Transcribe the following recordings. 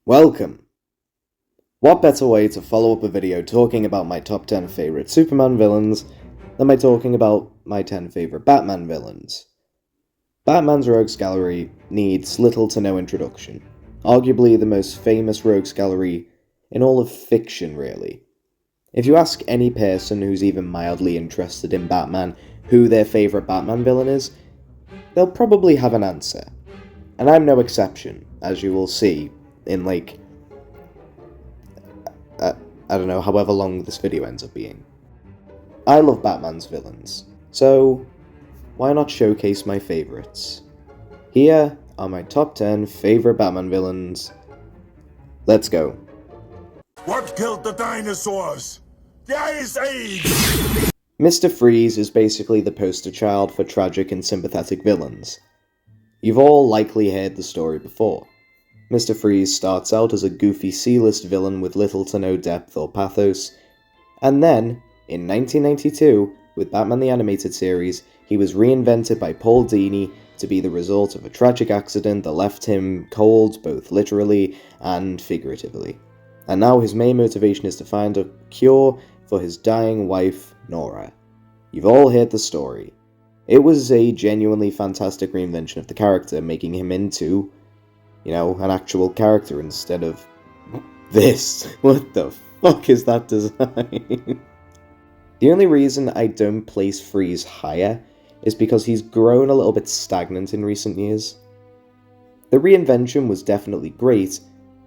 Welcome! What better way to follow up a video talking about my top 10 favourite Superman villains than by talking about my 10 favourite Batman villains? Batman's Rogues Gallery needs little to no introduction. Arguably the most famous Rogues Gallery in all of fiction, really. If you ask any person who's even mildly interested in Batman who their favourite Batman villain is, they'll probably have an answer. And I'm no exception, as you will see in I don't know, however long this video ends up being. I love Batman's villains, so why not showcase my favourites? Here are my top 10 favourite Batman villains. Let's go. What killed the dinosaurs? The Ice Age! Mr. Freeze is basically the poster child for tragic and sympathetic villains. You've all likely heard the story before. Mr. Freeze starts out as a goofy C-list villain with little to no depth or pathos, and then, in 1992, with Batman the Animated Series, he was reinvented by Paul Dini to be the result of a tragic accident that left him cold both literally and figuratively. And now his main motivation is to find a cure for his dying wife, Nora. You've all heard the story. It was a genuinely fantastic reinvention of the character, making him into, an actual character instead of this. What the fuck is that design? The only reason I don't place Freeze higher is because he's grown a little bit stagnant in recent years. The reinvention was definitely great,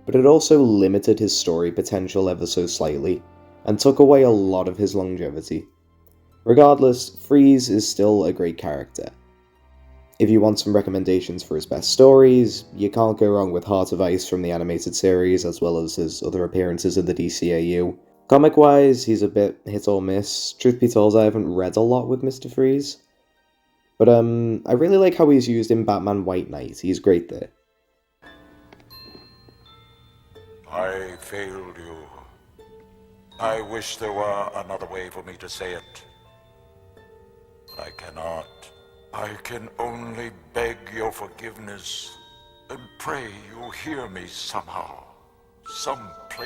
but it also limited his story potential ever so slightly, and took away a lot of his longevity. Regardless, Freeze is still a great character. If you want some recommendations for his best stories, you can't go wrong with Heart of Ice from the animated series, as well as his other appearances in the DCAU. Comic-wise, he's a bit hit or miss. Truth be told, I haven't read a lot with Mr. Freeze. But I really like how he's used in Batman White Knight. He's great there. I failed you. I wish there were another way for me to say it. But I cannot. I can only beg your forgiveness and pray you hear me somehow. Someplace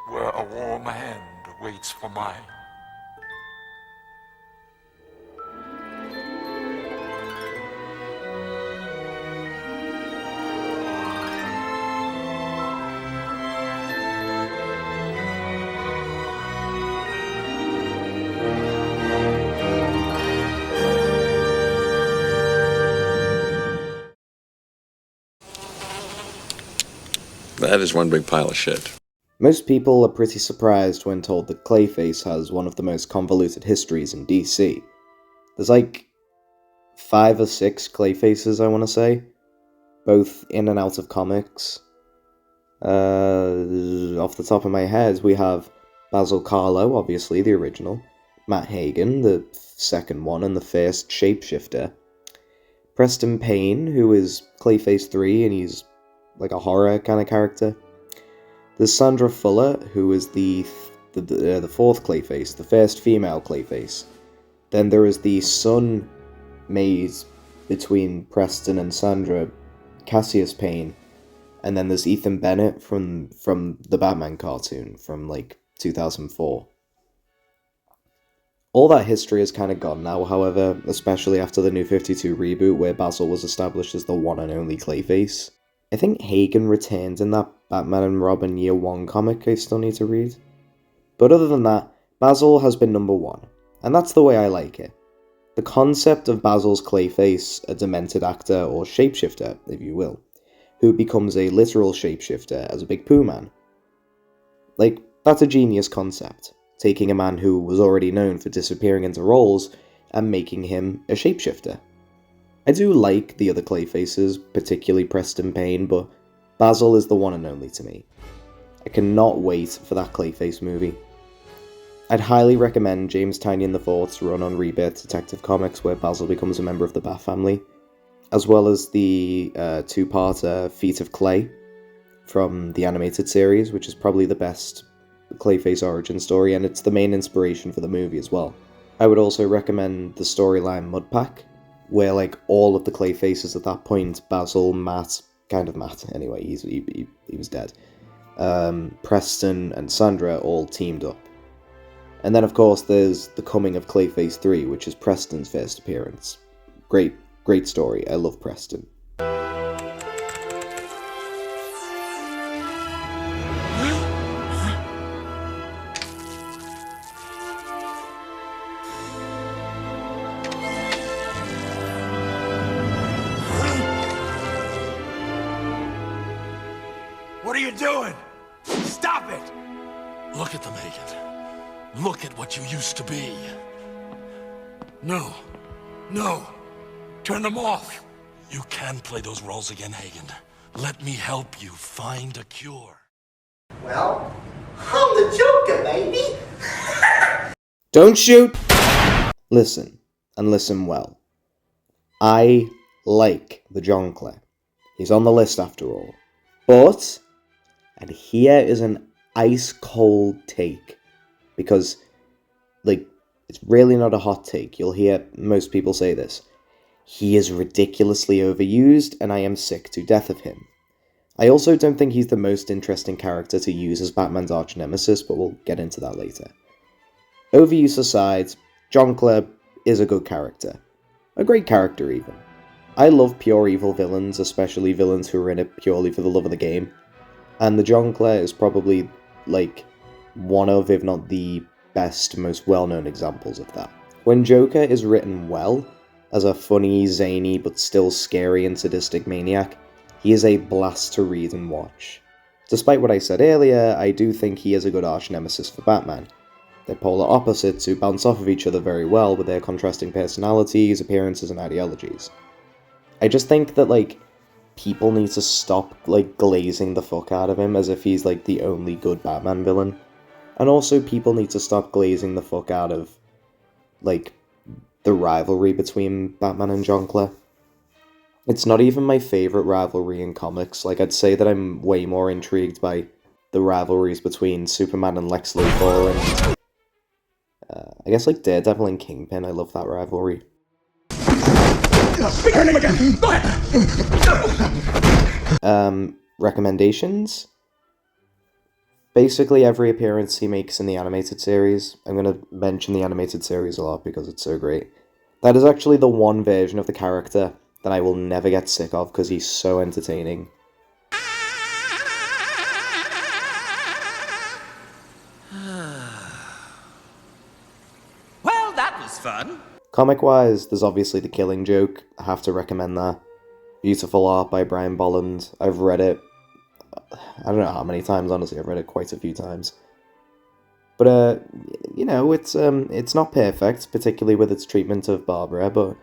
where a warm hand waits for mine. That is one big pile of shit. Most people are pretty surprised when told that Clayface has one of the most convoluted histories in DC. There's like 5 or 6 Clayfaces, I want to say, both in and out of comics. Off the top of my head, we have Basil Karlo, obviously the original, Matt Hagen, the second one and the first shapeshifter, Preston Payne, who is Clayface 3 and he's like a horror kind of character. There's Sandra Fuller, who is the fourth Clayface, the first female Clayface. Then there is the son made between Preston and Sandra, Cassius Payne, and then there's Ethan Bennett from the Batman cartoon from like 2004. All that history is kind of gone now, however, especially after the New 52 reboot where Basil was established as the one and only Clayface. I think Hagen returned in that Batman and Robin Year 1 comic I still need to read. But other than that, Basil has been number 1, and that's the way I like it. The concept of Basil's Clayface, a demented actor or shapeshifter, if you will, who becomes a literal shapeshifter as a big poo man. That's a genius concept, taking a man who was already known for disappearing into roles and making him a shapeshifter. I do like the other Clayfaces, particularly Preston Payne, but Basil is the one and only to me. I cannot wait for that Clayface movie. I'd highly recommend James Tynion IV's run on Rebirth Detective Comics where Basil becomes a member of the Bat family, as well as the two-parter Feet of Clay from the animated series, which is probably the best Clayface origin story, and it's the main inspiration for the movie as well. I would also recommend the storyline Mudpack, where all of the Clayfaces at that point, Basil, Matt, kind of Matt, anyway, he was dead. Preston and Sandra all teamed up. And then, of course, there's The Coming of Clayface 3, which is Preston's first appearance. Great story. I love Preston. What are you doing? Stop it! Look at them, Hagen. Look at what you used to be. No. No. Turn them off. You can play those roles again, Hagen. Let me help you find a cure. Well, I'm the Joker, baby! Don't shoot! Listen, and listen well. I like the Joncle. He's on the list after all. But, and here is an ice-cold take. Because, like, it's really not a hot take. You'll hear most people say this. He is ridiculously overused, and I am sick to death of him. I also don't think he's the most interesting character to use as Batman's arch-nemesis, but we'll get into that later. Overuse aside, Joncle is a good character. A great character, even. I love pure evil villains, especially villains who are in it purely for the love of the game. And the Joncle is probably, like, one of, if not the best, most well-known examples of that. When Joker is written well, as a funny, zany, but still scary and sadistic maniac, he is a blast to read and watch. Despite what I said earlier, I do think he is a good arch-nemesis for Batman. They're polar opposites who bounce off of each other very well with their contrasting personalities, appearances, and ideologies. I just think that, like, people need to stop, like, glazing the fuck out of him as if he's, like, the only good Batman villain. And also, people need to stop glazing the fuck out of, like, the rivalry between Batman and Joncle. It's not even my favourite rivalry in comics. Like, I'd say that I'm way more intrigued by the rivalries between Superman and Lex Luthor and, I guess, like, Daredevil and Kingpin. I love that rivalry. Speak her name again! Go ahead! Recommendations? Basically every appearance he makes in the animated series. I'm going to mention the animated series a lot because it's so great. That is actually the one version of the character that I will never get sick of because he's so entertaining. Well, that was fun. Comic-wise, there's obviously The Killing Joke. I have to recommend that. Beautiful art by Brian Bolland. I've read it, I don't know how many times, honestly. I've read it quite a few times. But, you know, it's not perfect, particularly with its treatment of Barbara, but,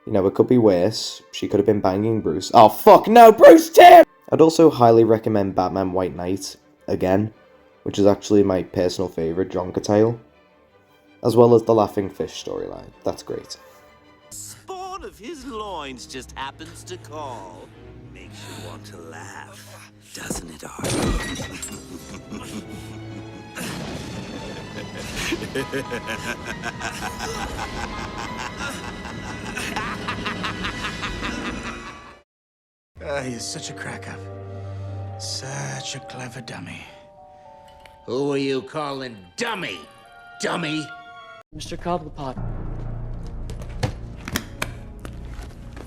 you know, it could be worse. She could have been banging Bruce. Oh, fuck, no, Bruce Timm! I'd also highly recommend Batman White Knight, again, which is actually my personal favourite Jonker tale, as well as the Laughing Fish storyline. That's great. Spawn of his loins just happens to call. Makes you want to laugh, doesn't it, Archie? He's such a crack-up. Such a clever dummy. Who are you calling dummy? Dummy? Mr. Cobblepot.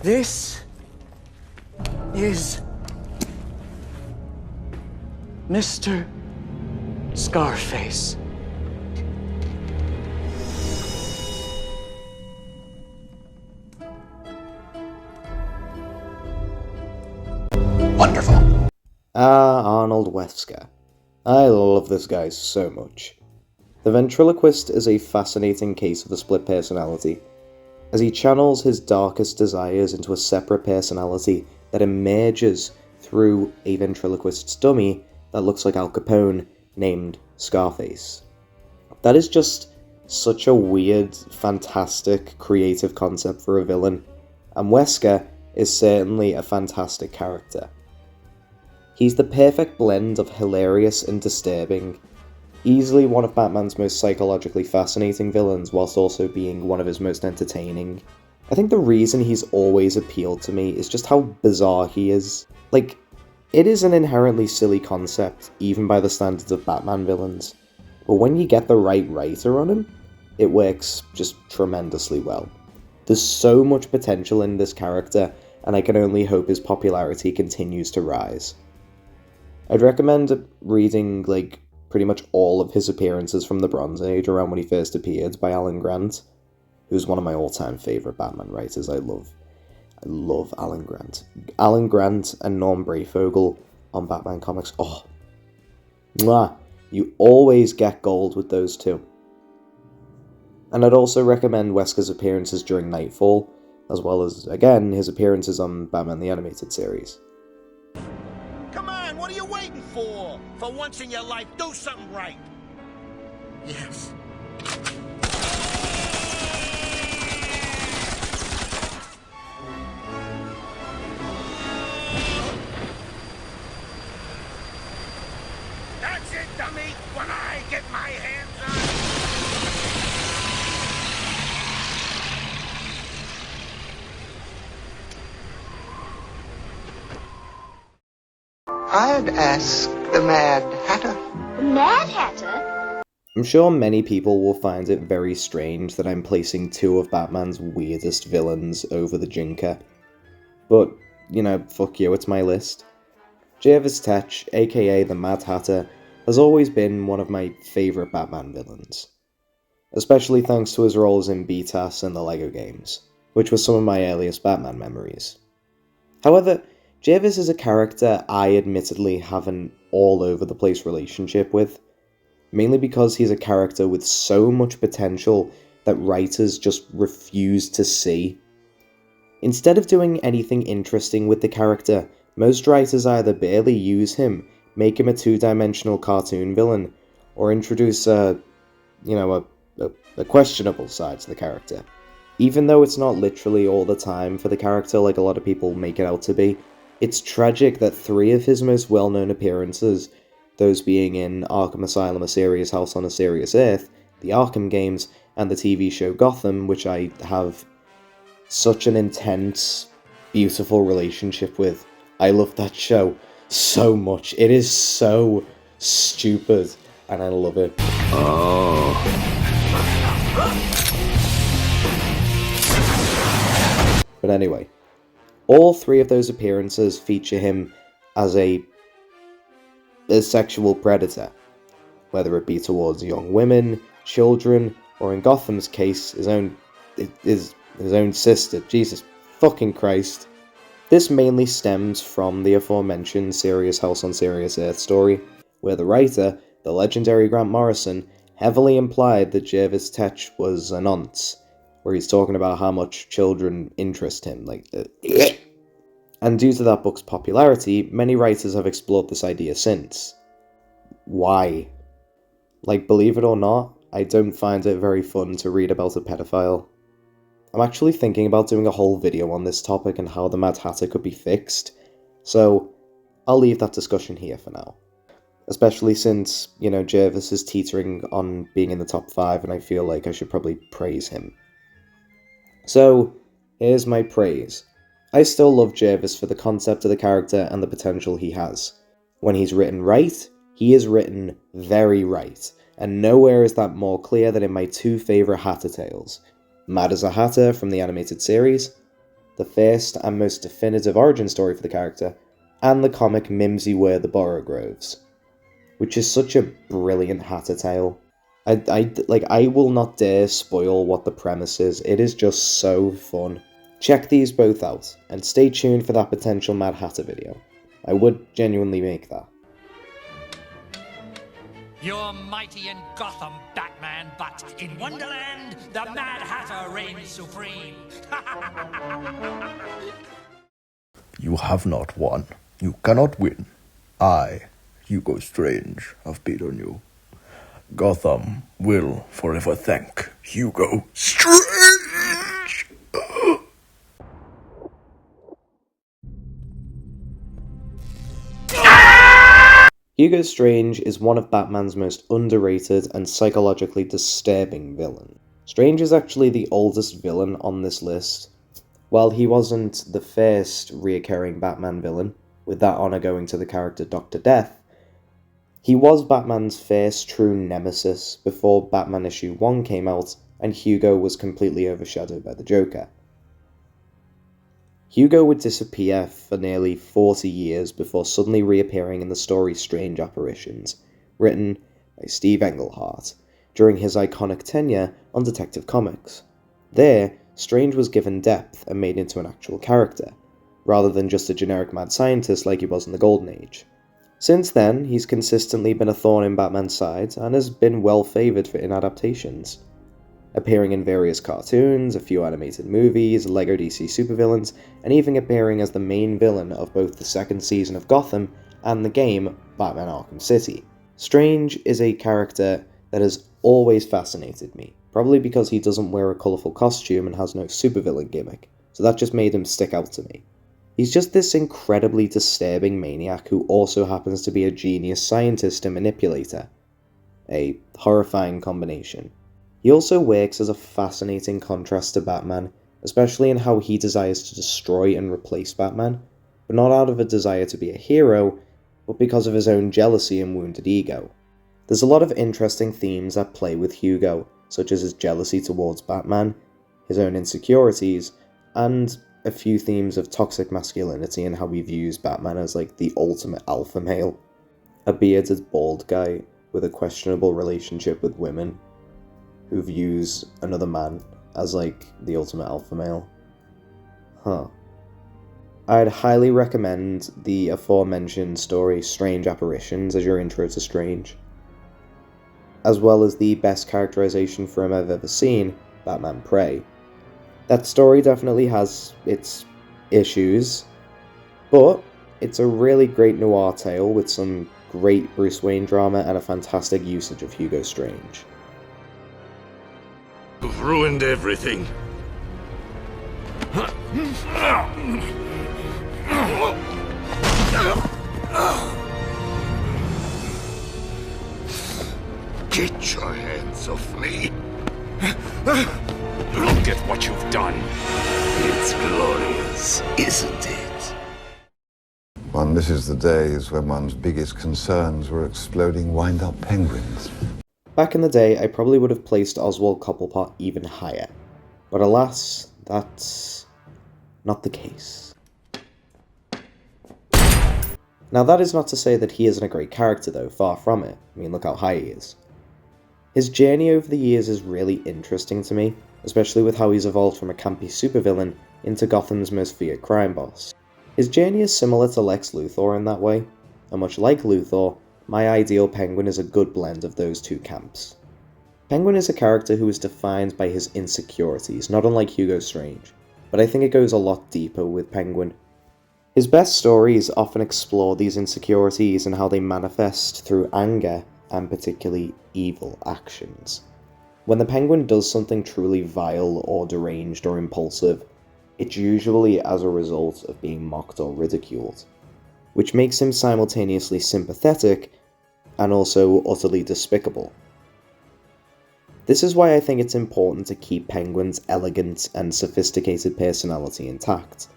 This is Mr. Scarface. wonderful. Arnold Wesker. I love this guy so much. The ventriloquist is a fascinating case of a split personality, as he channels his darkest desires into a separate personality that emerges through a ventriloquist's dummy that looks like Al Capone, named Scarface. That is just such a weird, fantastic, creative concept for a villain, and Wesker is certainly a fantastic character. He's the perfect blend of hilarious and disturbing, easily one of Batman's most psychologically fascinating villains, whilst also being one of his most entertaining. I think the reason he's always appealed to me is just how bizarre he is. Like, It is an inherently silly concept, even by the standards of Batman villains, but when you get the right writer on him, it works just tremendously well. There's so much potential in this character, and I can only hope his popularity continues to rise. I'd recommend reading, pretty much all of his appearances from the Bronze Age around when he first appeared by Alan Grant, who's one of my all-time favourite Batman writers. I love Alan Grant. Alan Grant and Norm Brayfogle on Batman Comics. Oh, mwah! You always get gold with those two. And I'd also recommend Wesker's appearances during Nightfall, as well as, again, his appearances on Batman the Animated Series. Come on, what are you waiting for? For once in your life, do something right. Yes. That's it, dummy. When I get my hands on... I'd ask the Mad Hatter. The Mad Hatter? I'm sure many people will find it very strange that I'm placing two of Batman's weirdest villains over the Jinker. But, fuck you, it's my list. Jervis Tetch, aka the Mad Hatter, has always been one of my favourite Batman villains. Especially thanks to his roles in BTAS and the LEGO games, which were some of my earliest Batman memories. However, Jervis is a character I admittedly have an all-over-the-place relationship with, mainly because he's a character with so much potential that writers just refuse to see. Instead of doing anything interesting with the character, most writers either barely use him, make him a two-dimensional cartoon villain, or introduce a questionable side to the character. Even though it's not literally all the time for the character like a lot of people make it out to be, it's tragic that three of his most well-known appearances, those being in Arkham Asylum: A Serious House on a Serious Earth, the Arkham games, and the TV show Gotham, which I have such an intense, beautiful relationship with. I love that show so much. It is so stupid, and I love it. But anyway, all three of those appearances feature him as a sexual predator, whether it be towards young women, children, or in Gotham's case, his own sister. Jesus fucking Christ. This mainly stems from the aforementioned Serious House on Serious Earth story, where the writer, the legendary Grant Morrison, heavily implied that Jervis Tetch was a nonce, where he's talking about how much children interest him, And due to that book's popularity, many writers have explored this idea since. Why? Believe it or not, I don't find it very fun to read about a pedophile. I'm actually thinking about doing a whole video on this topic and how the Mad Hatter could be fixed, so I'll leave that discussion here for now. Especially since, Jervis is teetering on being in the top 5 and I feel like I should probably praise him. So, here's my praise. I still love Jervis for the concept of the character and the potential he has. When he's written right, he is written very right, and nowhere is that more clear than in my two favourite Hatter tales. Mad as a Hatter from the animated series, the first and most definitive origin story for the character, and the comic Mimsy Were the Borogroves, which is such a brilliant Hatter tale. I will not dare spoil what the premise is, it is just so fun. Check these both out, and stay tuned for that potential Mad Hatter video. I would genuinely make that. You're mighty in Gotham, Batman, but in Wonderland, the Mad Hatter reigns supreme. You have not won. You cannot win. I, Hugo Strange, have beaten you. Gotham will forever thank Hugo Strange! Hugo Strange is one of Batman's most underrated and psychologically disturbing villains. Strange is actually the oldest villain on this list. While he wasn't the first reoccurring Batman villain, with that honour going to the character Dr. Death, he was Batman's first true nemesis before Batman issue 1 came out and Hugo was completely overshadowed by the Joker. Hugo would disappear for nearly 40 years before suddenly reappearing in the story Strange Apparitions, written by Steve Englehart, during his iconic tenure on Detective Comics. There, Strange was given depth and made into an actual character, rather than just a generic mad scientist like he was in the Golden Age. Since then, he's consistently been a thorn in Batman's side and has been well favoured in adaptations, appearing in various cartoons, a few animated movies, LEGO DC supervillains, and even appearing as the main villain of both the second season of Gotham and the game Batman Arkham City. Strange is a character that has always fascinated me, probably because he doesn't wear a colourful costume and has no supervillain gimmick, so that just made him stick out to me. He's just this incredibly disturbing maniac who also happens to be a genius scientist and manipulator. A horrifying combination. He also works as a fascinating contrast to Batman, especially in how he desires to destroy and replace Batman, but not out of a desire to be a hero, but because of his own jealousy and wounded ego. There's a lot of interesting themes at play with Hugo, such as his jealousy towards Batman, his own insecurities, and a few themes of toxic masculinity and how he views Batman as like the ultimate alpha male. A bearded bald guy with a questionable relationship with women, who views another man as like the ultimate alpha male. I'd highly recommend the aforementioned story Strange Apparitions as your intro to Strange, as well as the best characterization film I've ever seen, Batman Prey. That story definitely has its issues, but it's a really great noir tale with some great Bruce Wayne drama and a fantastic usage of Hugo Strange. You've ruined everything. Get your hands off me. Look at what you've done. It's glorious, isn't it? One misses the days when one's biggest concerns were exploding wind-up penguins. Back in the day, I probably would have placed Oswald Cobblepot even higher, but alas, that's not the case. Now that is not to say that he isn't a great character though, far from it. I mean, look how high he is. His journey over the years is really interesting to me, especially with how he's evolved from a campy supervillain into Gotham's most feared crime boss. His journey is similar to Lex Luthor in that way, and much like Luthor, my ideal Penguin is a good blend of those two camps. Penguin is a character who is defined by his insecurities, not unlike Hugo Strange, but I think it goes a lot deeper with Penguin. His best stories often explore these insecurities and how they manifest through anger and particularly evil actions. When the Penguin does something truly vile or deranged or impulsive, it's usually as a result of being mocked or ridiculed, which makes him simultaneously sympathetic and also utterly despicable. This is why I think it's important to keep Penguin's elegant and sophisticated personality intact.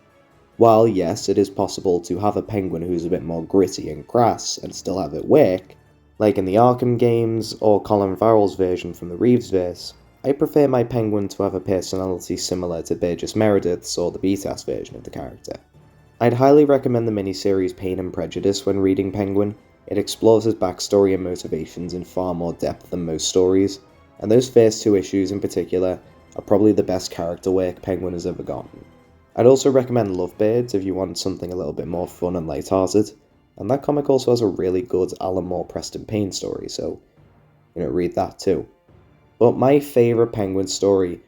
While yes, it is possible to have a Penguin who's a bit more gritty and crass and still have it work, like in the Arkham games or Colin Farrell's version from the Reevesverse, I prefer my Penguin to have a personality similar to Burgess Meredith's or the BTAS version of the character. I'd highly recommend the miniseries Pain and Prejudice when reading Penguin. It explores his backstory and motivations in far more depth than most stories, and those first two issues in particular are probably the best character work Penguin has ever gotten. I'd also recommend Lovebirds if you want something a little bit more fun and lighthearted, and that comic also has a really good Alan Moore Preston Payne story, so, read that too. But my favourite Penguin story,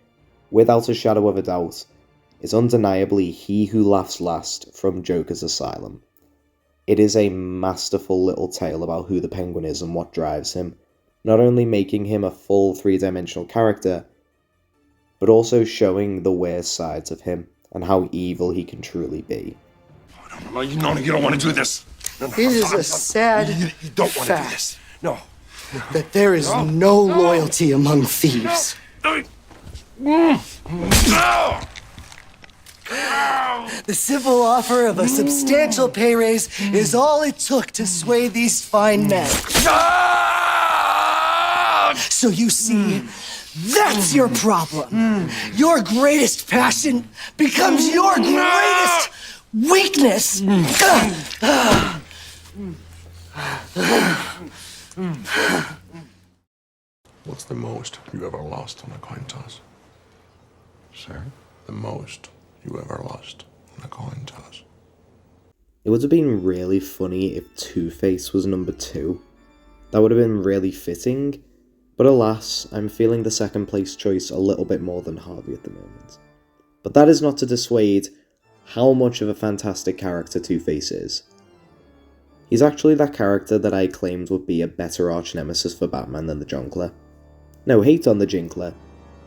without a shadow of a doubt, is undeniably He Who Laughs Last from Joker's Asylum. It is a masterful little tale about who the Penguin is and what drives him, not only making him a full three-dimensional character, but also showing the worst sides of him and how evil he can truly be. No, you don't want to do this. It is a sad You don't want to do this. No. that there is no loyalty among thieves. No. The simple offer of a substantial pay raise is all it took to sway these fine men. So you see, that's your problem. Your greatest passion becomes your greatest weakness. What's the most you ever lost on a coin toss? Sir? The most you ever lost on a coin toss. It would have been really funny if Two-Face was number 2. That would have been really fitting, but alas, I'm feeling the second place choice a little bit more than Harvey at the moment. But that is not to dissuade how much of a fantastic character Two-Face is. He's actually that character that I claimed would be a better arch-nemesis for Batman than the Jonkler. No hate on the Jinkler,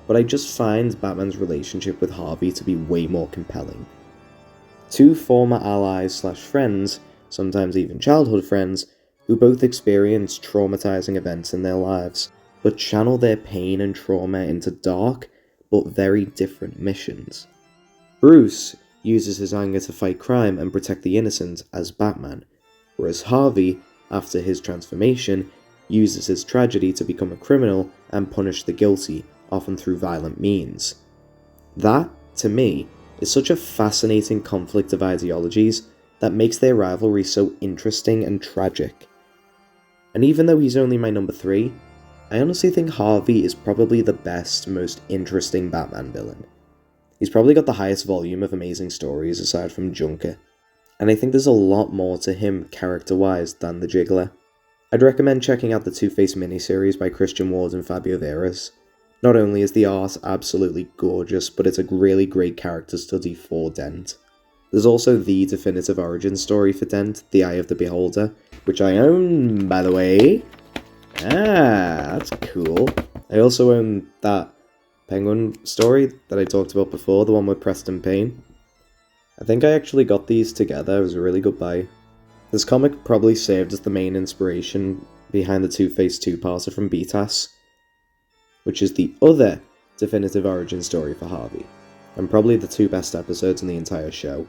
but I just find Batman's relationship with Harvey to be way more compelling. Two former allies/friends, sometimes even childhood friends, who both experience traumatizing events in their lives, but channel their pain and trauma into dark, but very different missions. Bruce uses his anger to fight crime and protect the innocent as Batman, whereas Harvey, after his transformation, uses his tragedy to become a criminal and punish the guilty, often through violent means. That, to me, is such a fascinating conflict of ideologies that makes their rivalry so interesting and tragic. And even though he's only my number 3, I honestly think Harvey is probably the best, most interesting Batman villain. He's probably got the highest volume of amazing stories aside from Junker, and I think there's a lot more to him character-wise than the Jiggler. I'd recommend checking out the Two-Face miniseries by Christian Ward and Fabio Veras. Not only is the art absolutely gorgeous, but it's a really great character study for Dent. There's also the definitive origin story for Dent, The Eye of the Beholder, which I own, by the way. That's cool. I also own that Penguin story that I talked about before, the one with Preston Payne. I think I actually got these together. It was a really good buy. This comic probably served as the main inspiration behind the Two-Face two-parter from BTAS, which is the other definitive origin story for Harvey, and probably the 2 best episodes in the entire show.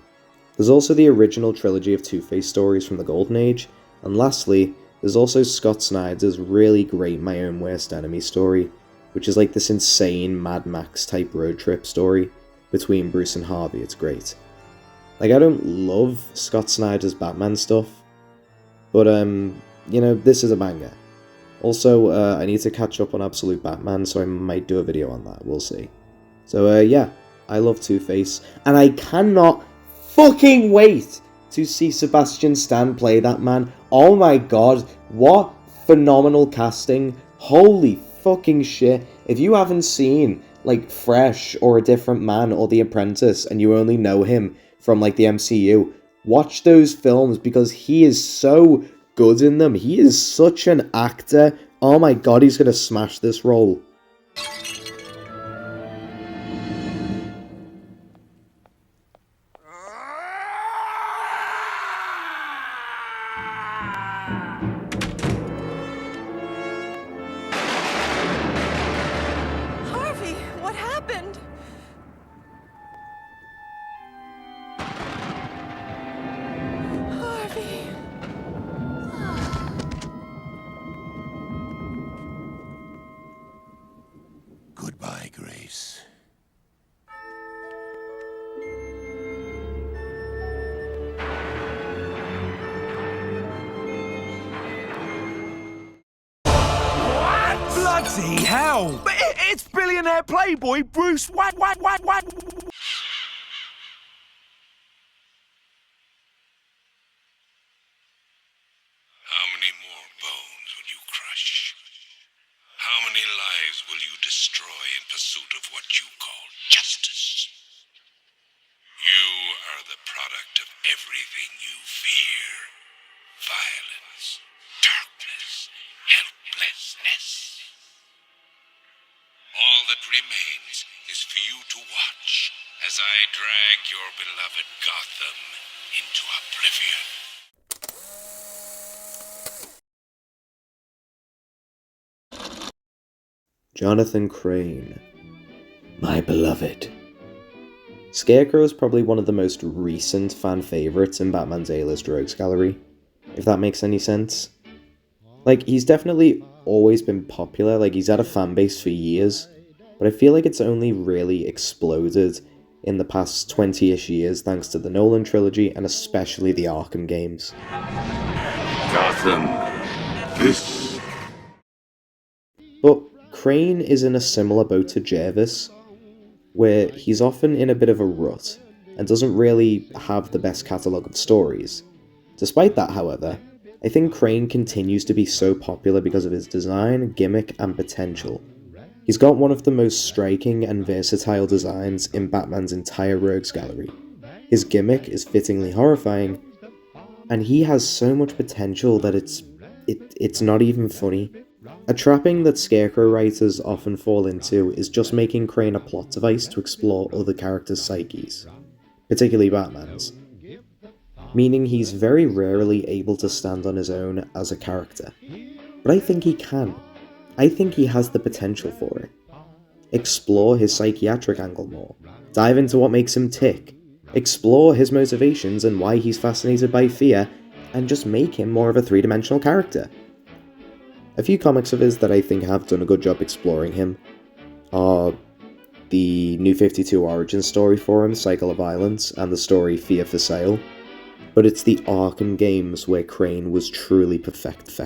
There's also the original trilogy of Two-Face stories from the Golden Age, and lastly, there's also Scott Snyder's really great My Own Worst Enemy story, which is like this insane Mad Max type road trip story between Bruce and Harvey. It's great. Like, I don't love Scott Snyder's Batman stuff, but you know, this is a banger. Also, I need to catch up on Absolute Batman, so I might do a video on that, we'll see. So, yeah, I love Two-Face, and I cannot fucking wait to see Sebastian Stan play that man. Oh my god, what phenomenal casting. Holy fucking shit. If you haven't seen, like, Fresh, or A Different Man, or The Apprentice, and you only know him from, like, the MCU, watch those films, because he is so good in them. He is such an actor. Oh my god, he's gonna smash this role. Harvey, what happened? Harvey. Goodbye, Grace. Bloody hell! But it's billionaire playboy Bruce Wayne. How many more bones will you crush? How many lives will you destroy in pursuit of what you call justice? You are the product of everything you fear. Violence, darkness, helplessness. All that remains is for you to watch as I drag your beloved Gotham into oblivion. Jonathan Crane, my beloved. Scarecrow is probably one of the most recent fan favourites in Batman's A-list rogues gallery, if that makes any sense. Like, he's definitely always been popular, like he's had a fan base for years, but I feel like it's only really exploded in the past 20-ish years thanks to the Nolan trilogy and especially the Arkham games. Gotham, this... But Crane is in a similar boat to Jervis, where he's often in a bit of a rut and doesn't really have the best catalogue of stories. Despite that, however, I think Crane continues to be so popular because of his design, gimmick, and potential. He's got one of the most striking and versatile designs in Batman's entire rogues gallery. His gimmick is fittingly horrifying, and he has so much potential that it's not even funny. A trapping that Scarecrow writers often fall into is just making Crane a plot device to explore other characters' psyches, particularly Batman's, meaning he's very rarely able to stand on his own as a character. But I think he can. I think he has the potential for it. Explore his psychiatric angle more, dive into what makes him tick, explore his motivations and why he's fascinated by fear, and just make him more of a three-dimensional character. A few comics of his that I think have done a good job exploring him are the New 52 origin story for him, Cycle of Violence, and the story Fear for Sale. But it's the Arkham games where Crane was truly perfect.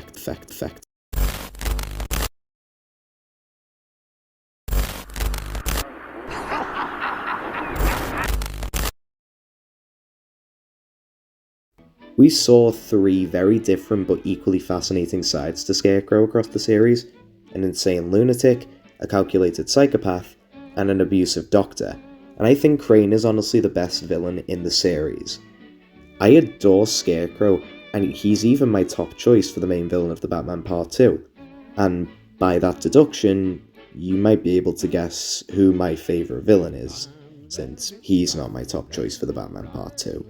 We saw three very different but equally fascinating sides to Scarecrow across the series: an insane lunatic, a calculated psychopath, and an abusive doctor, and I think Crane is honestly the best villain in the series. I adore Scarecrow, and he's even my top choice for the main villain of the Batman Part 2, and by that deduction, you might be able to guess who my favourite villain is, since he's not my top choice for the Batman Part 2.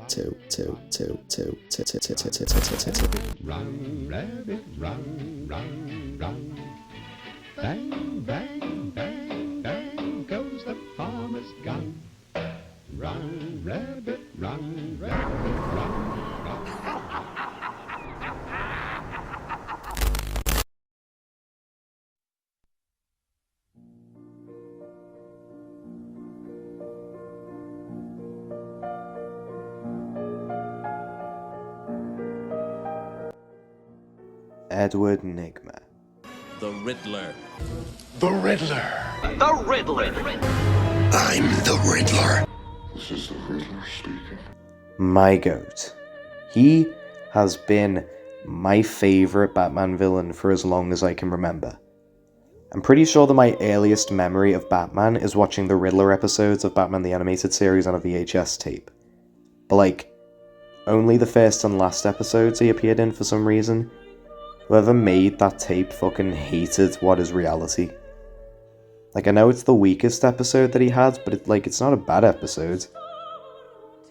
Run, rabbit, run, run, run. Bang, bang, bang, bang goes the farmer's gun. Run, rabbit, run, rabbit, run, run. Edward Nygma. The Riddler. The Riddler. The Riddler. I'm the Riddler. This is the Riddler speaking. My goat. He has been my favourite Batman villain for as long as I can remember. I'm pretty sure that my earliest memory of Batman is watching the Riddler episodes of Batman the Animated Series on a VHS tape. But like, only the first and last episodes he appeared in for some reason. Whoever made that tape fucking hated what is reality. Like, I know it's the weakest episode that he had, but it's not a bad episode.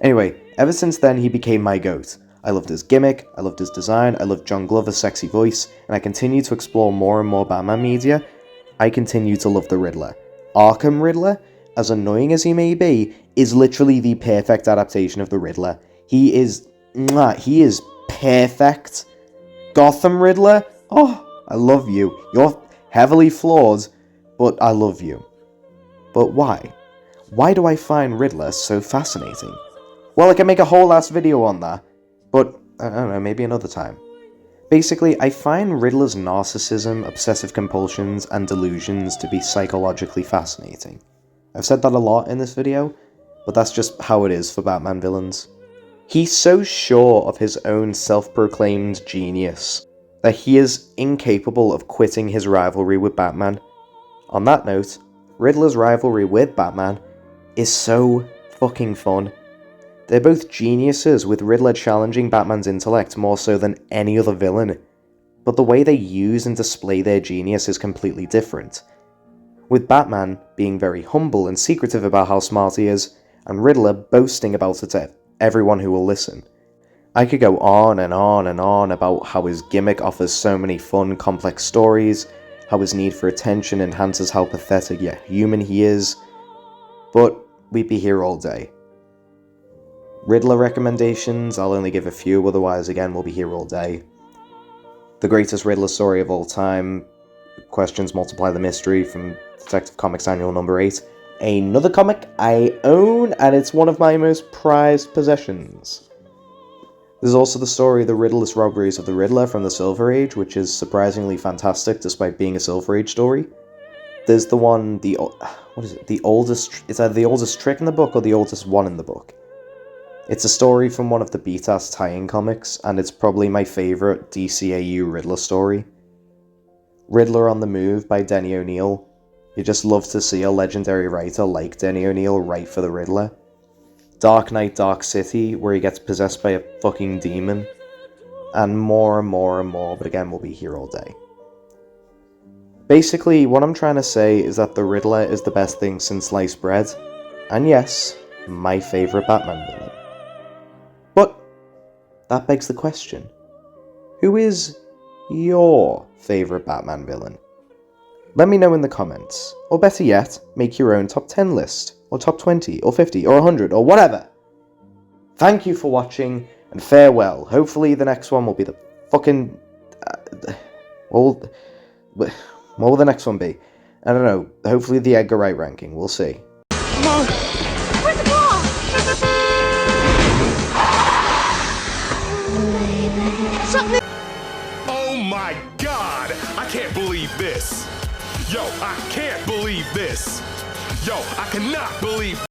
Anyway, ever since then he became my goat. I loved his gimmick, I loved his design, I loved John Glover's sexy voice, and I continue to explore more and more Batman media. I continue to love the Riddler. Arkham Riddler, as annoying as he may be, is literally the perfect adaptation of the Riddler. He is perfect. Gotham Riddler? Oh, I love you. You're heavily flawed, but I love you. But why? Why do I find Riddler so fascinating? Well, I can make a whole ass video on that, but I don't know, maybe another time. Basically, I find Riddler's narcissism, obsessive compulsions, and delusions to be psychologically fascinating. I've said that a lot in this video, but that's just how it is for Batman villains. He's so sure of his own self-proclaimed genius that he is incapable of quitting his rivalry with Batman. On that note, Riddler's rivalry with Batman is so fucking fun. They're both geniuses, with Riddler challenging Batman's intellect more so than any other villain, but the way they use and display their genius is completely different. With Batman being very humble and secretive about how smart he is, and Riddler boasting about it to everyone who will listen. I could go on and on and on about how his gimmick offers so many fun, complex stories, how his need for attention enhances how pathetic yet human he is, but we'd be here all day. Riddler recommendations, I'll only give a few, otherwise again we'll be here all day. The greatest Riddler story of all time, Questions Multiply the Mystery from Detective Comics Annual number 8. Another comic I own, and it's one of my most prized possessions. There's also the story The Riddleless Robberies of the Riddler from the Silver Age, which is surprisingly fantastic despite being a Silver Age story. There's the one, what is it? It's either the oldest trick in the book or the oldest one in the book. It's a story from one of the Beat-Ass tie-in comics, and it's probably my favourite DCAU Riddler story. Riddler on the Move by Denny O'Neil. You just love to see a legendary writer like Denny O'Neil write for the Riddler. Dark Knight Dark City, where he gets possessed by a fucking demon. And more and more and more, but again, we'll be here all day. Basically, what I'm trying to say is that the Riddler is the best thing since sliced bread. And yes, my favourite Batman villain. But that begs the question, who is your favourite Batman villain? Let me know in the comments, or better yet, make your own top 10 list, or top 20, or 50, or 100, or whatever. Thank you for watching, and farewell. Hopefully the next one will be the fucking... what will the next one be? I don't know, hopefully the Edgar Wright ranking, we'll see. Mom! Where's the ball? Something... Oh my god! I can't believe this! Yo, I can't believe this! Yo, I cannot believe